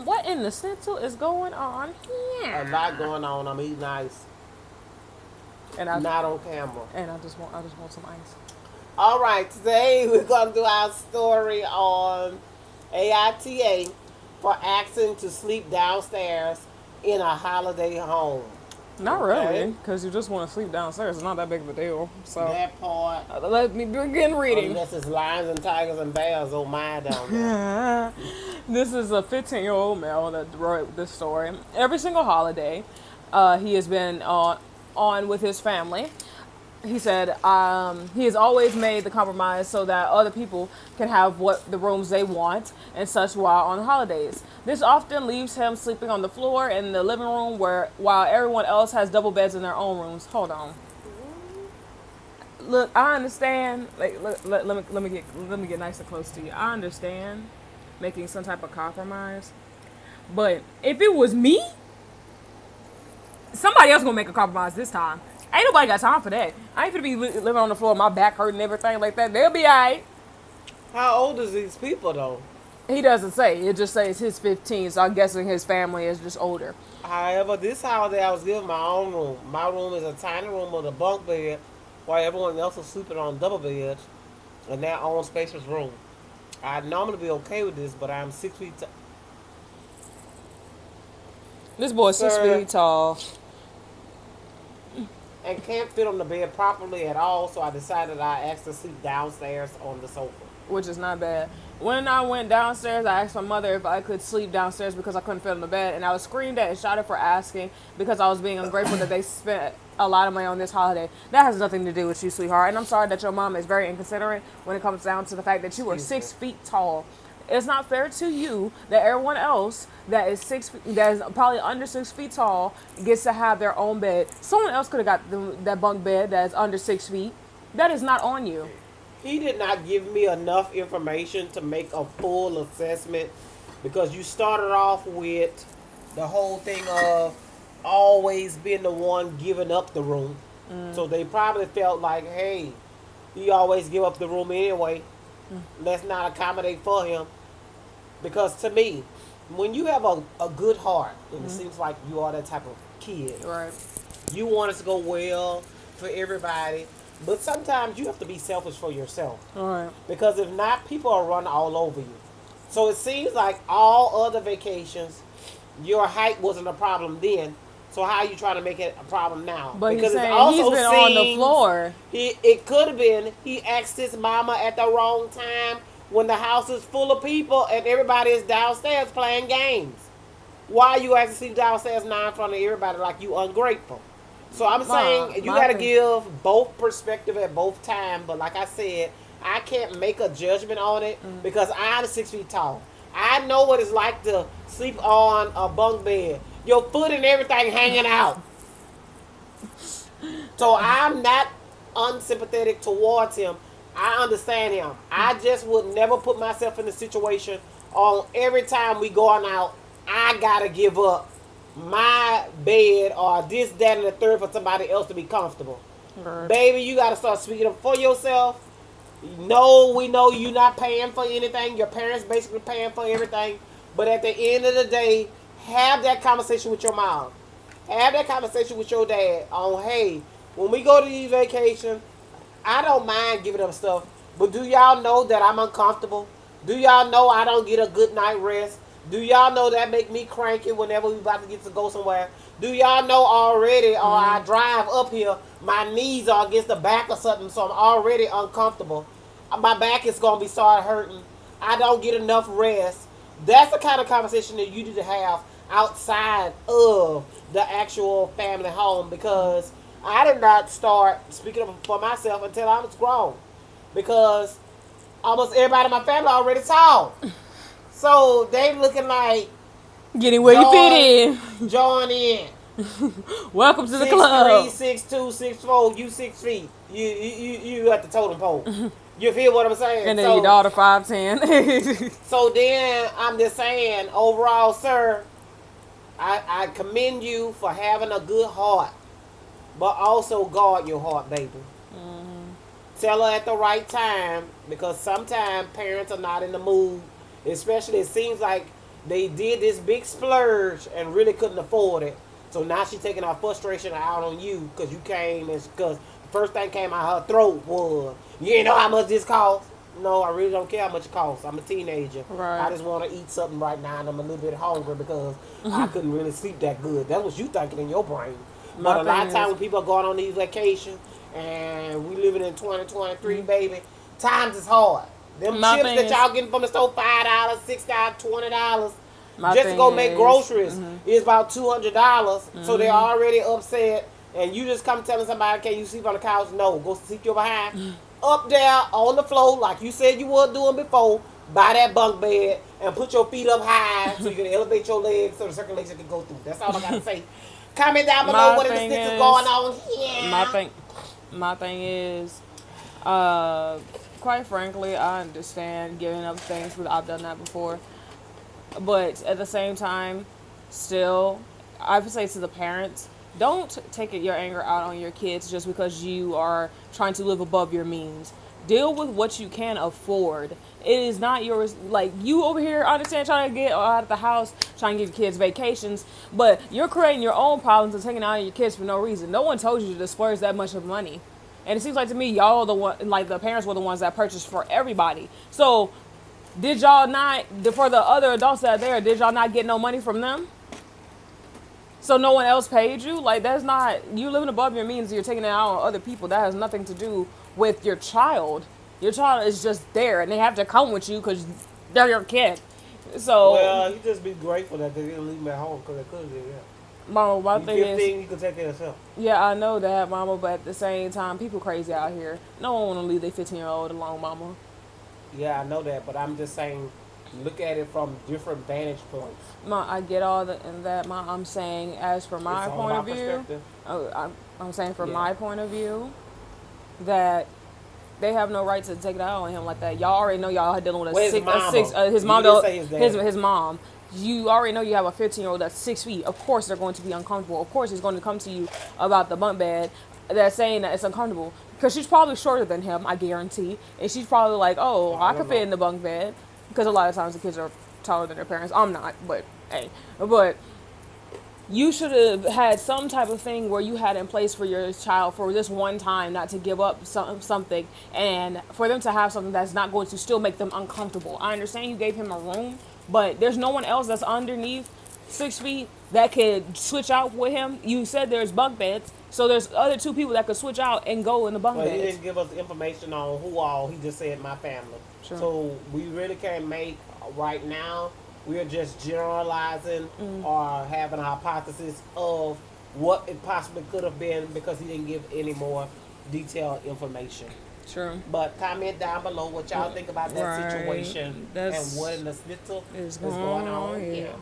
What in the central is going on A here? lot going on. I'm eating ice. And I Not on camera. I just want some ice. All right, today we're going to do our story on AITA for asking to sleep downstairs in a holiday home. Not really, Okay? because you just want to sleep downstairs. It's not that big of a deal. So That part, let me begin reading. unless it's lions and tigers and bears, oh my down there. This is a 15-year-old male that wrote this story. Every single holiday, he has been on with his family. He said he has always made the compromise so that other people can have what the rooms they want and such while on holidays. This often leaves him sleeping on the floor in the living room where while everyone else has double beds in their own rooms. Hold on. Look, I understand. Like, let me get nice and close to you. I understand making some type of compromise, but if it was me, somebody else gonna make a compromise this time. Ain't nobody got time for that. I ain't gonna be living on the floor, my back hurting, everything like that. They'll be alright. How old is these people though? He doesn't say. It just says he's 15, so I'm guessing his family is just older. However, this holiday I was given my own room. My room is a tiny room with a bunk bed while everyone else is sleeping on double beds in their own spacious room. I'd normally be okay with this, but I'm 6 feet This boy's six sir, feet tall. and can't fit on the bed properly at all, so I decided I asked to sleep downstairs on the sofa. Which is not bad. When I went downstairs, I asked my mother if I could sleep downstairs because I couldn't fit on the bed, and I was screamed at and shouted for asking because I was being ungrateful that they spent a lot of money on this holiday. That has nothing to do with you, sweetheart. And I'm sorry that your mom is very inconsiderate when it comes down to the fact that you are Excuse me. 6 feet tall. It's not fair to you that everyone else that is that is probably under 6 feet tall gets to have their own bed. Someone else could have got that bunk bed that is under 6 feet. That is not on you. He did not give me enough information to make a full assessment because you started off with the whole thing of always being the one giving up the room. So they probably felt like, hey, he always give up the room anyway. Let's not accommodate for him. Because to me, when you have a good heart, and it seems like you are that type of kid, Right. you want it to go well for everybody. But sometimes you have to be selfish for yourself. All right. Because if not, people will run all over you. So it seems like all other vacations, your height wasn't a problem then. So how are you trying to make it a problem now? But Because he's it saying he's also been on the seems floor. it could have been he asked his mama at the wrong time when the house is full of people and everybody is downstairs playing games. Why are you asking to sleep downstairs now in front of everybody like you ungrateful? So I'm saying you got to give both perspective at both times. But like I said, I can't make a judgment on it because I'm 6 feet tall. I know what it's like to sleep on a bunk bed. Your foot and everything hanging out. So I'm not unsympathetic towards him. I understand him. I just would never put myself in a situation on every time we going out, I gotta give up my bed or this, that, and the third for somebody else to be comfortable. Right. Baby, you gotta start speaking up for yourself. No, we know you're not paying for anything. Your parents basically paying for everything. But at the end of the day, have that conversation with your mom. Have that conversation with your dad on, hey, when we go to these vacations, I don't mind giving up stuff. But do y'all know that I'm uncomfortable? Do y'all know I don't get a good night rest? Do y'all know that make me cranky whenever we about to get to go somewhere? Do y'all know already, or I drive up here, my knees are against the back or something, so I'm already uncomfortable. My back is going to be start hurting. I don't get enough rest. That's the kind of conversation that you need to have outside of the actual family home because I did not start speaking up for myself until I was grown because almost everybody in my family already tall. So they looking like Getting where you fit in. join in. Welcome to the 6'3", club. 6'2", 6'4", you 6 feet. You at the totem pole. You feel what I'm saying? And then your daughter 5'10". So then I'm just saying, overall, sir, I commend you for having a good heart, but also guard your heart, baby. Tell her at the right time because sometimes parents are not in the mood. Especially, it seems like They did this big splurge and really couldn't afford it. So now she's taking her frustration out on you because you came and because the first thing came out her throat was, you ain't know how much this costs. No, I really don't care how much it costs. I'm a teenager. Right. I just want to eat something right now, and I'm a little bit hungry because I couldn't really sleep that good. That's what you thinking in your brain. My But a lot of thing times is- when people are going on these vacations, and we living in 2023, baby, times is hard. Them My chips thing that is- y'all getting from the store, $5, $6, $20, My just to thing go make is- groceries is about $200. So they're already upset, and you just come telling somebody, "Can you sleep on the couch?" No, go sleep your behind up there on the floor, like you said you were doing before. Buy that bunk bed and put your feet up high so you can elevate your legs so the circulation can go through. That's all I gotta say. Comment down below My what in the thing sticks is is- going on here. My thing is, quite frankly, I understand giving up things because I've done that before. But at the same time, still, I would say to the parents, don't take your anger out on your kids just because you are trying to live above your means. Deal with what you can afford. It is not yours. Like, you over here, I understand, trying to get out of the house, trying to give your kids vacations, but you're creating your own problems and taking out on your kids for no reason. No one told you to splurge that much of money. And it seems like to me, y'all are the one, like the parents were the ones that purchased for everybody. So did y'all not, for the other adults that are there, did y'all not get no money from them? So no one else paid you? Like, that's not, you living above your means, you're taking it out on other people. That has nothing to do with your child. Your child is just there, and they have to come with you because they're your kid. So, Well, you just be grateful that they didn't leave me at home because they could have did that. mama, my You thing is, 15, you can take care of yourself. yeah, I know that, mama, but at the same time, people crazy out here. No one want to leave their 15-year-old alone, mama. Yeah, I know that, but I'm just saying, look at it from different vantage points. Ma, I get all that and that. Ma, I'm saying, as for my It's all point of about view, perspective. I'm saying from Yeah. my point of view, that they have no right to take it out on him like that. Y'all already know y'all are dealing with Where's his mama? mom, You didn't say his daddy. his mom. You already know you have a 15-year-old that's 6 feet. Of course they're going to be uncomfortable. Of course he's going to come to you about the bunk bed. That's saying that it's uncomfortable because she's probably shorter than him, I guarantee, and she's probably like, "Oh, I could fit in the bunk bed," because a lot of times the kids are taller than their parents. I'm not, but hey, but you should have had some type of thing where you had in place for your child for this one time not to give up something and for them to have something that's not going to still make them uncomfortable. I understand you gave him a room, but there's no one else that's underneath 6 feet that could switch out with him. You said there's bunk beds, so there's other two people that could switch out and go in the bunk Well, he beds. didn't give us information on who all. He just said my family. Sure. So we really can't make right now. We're just generalizing or having a hypothesis of what it possibly could have been because he didn't give any more detailed information. True. But comment down below what y'all think about that Right. situation That's- and what in the snitzel is is going on here. here.